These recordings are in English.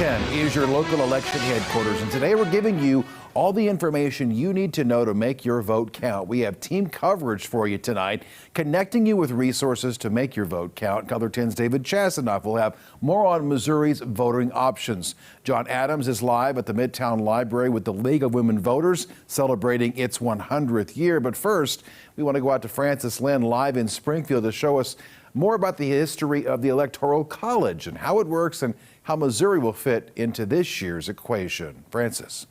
10 is your local election headquarters, and today we're giving you all the information you need to know to make your vote count. We have team coverage for you tonight, connecting you with resources to make your vote count. Color 10's David Chasanoff will have more on Missouri's voting options. John Adams is live at the Midtown Library with the League of Women Voters, celebrating its 100th year. But first, we want to go out to Francis Lynn live in Springfield to show us more about the history of the Electoral College and how it works and how Missouri will fit into this year's equation. Francis.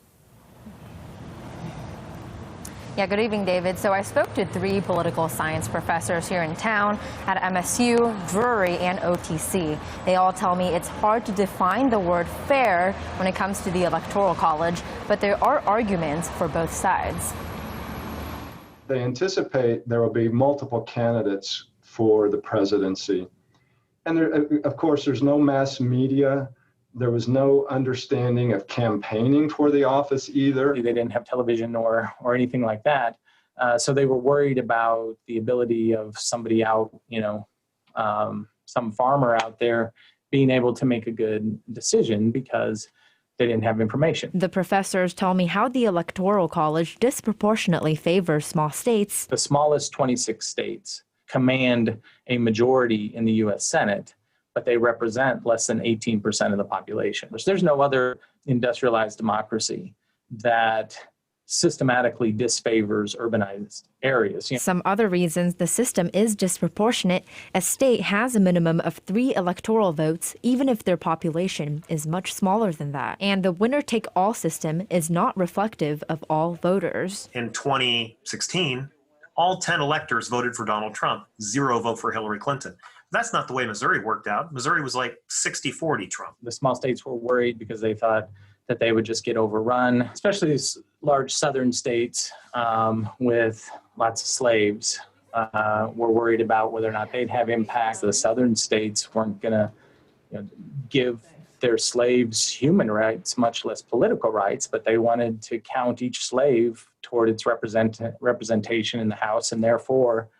Yeah, good evening, David. So I spoke to 3 political science professors here in town at MSU, Drury, and OTC. They all tell me it's hard to define the word fair when it comes to the Electoral College, but there are arguments for both sides. They anticipate there will be multiple candidates for the presidency. And there, of course, there's no mass media. There was no understanding of campaigning for the office either. They didn't have television or anything like that. So they were worried about the ability of somebody out, some farmer out there being able to make a good decision because they didn't have information. The professors tell me how the Electoral College disproportionately favors small states. The smallest 26 states command a majority in the U.S. Senate, but they represent less than 18% of the population. There's no other industrialized democracy that systematically disfavors urbanized areas. Some other reasons the system is disproportionate: a state has a minimum of 3 electoral votes, even if their population is much smaller than that. And the winner-take-all system is not reflective of all voters. In 2016, all 10 electors voted for Donald Trump, 0 vote for Hillary Clinton. That's not the way Missouri worked out. Missouri was like 60-40 Trump. The small states were worried because they thought that they would just get overrun, especially these large southern states with lots of slaves were worried about whether or not they'd have impact. The southern states weren't going to give their slaves human rights, much less political rights, but they wanted to count each slave toward its representation in the House and therefore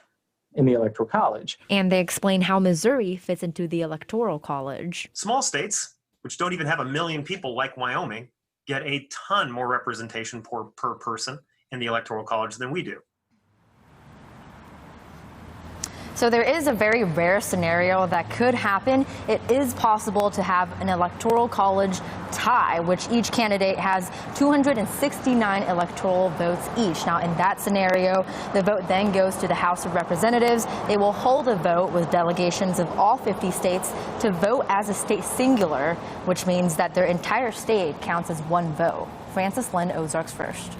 in the Electoral College. And they explain how Missouri fits into the Electoral College. Small states, which don't even have 1 million people like Wyoming, get a ton more representation per person in the Electoral College than we do. So there is a very rare scenario that could happen. It is possible to have an Electoral College tie, which each candidate has 269 electoral votes each. Now, in that scenario, the vote then goes to the House of Representatives. They will hold a vote with delegations of all 50 states to vote as a state singular, which means that their entire state counts as 1 vote. Francis Lynn, Ozarks First.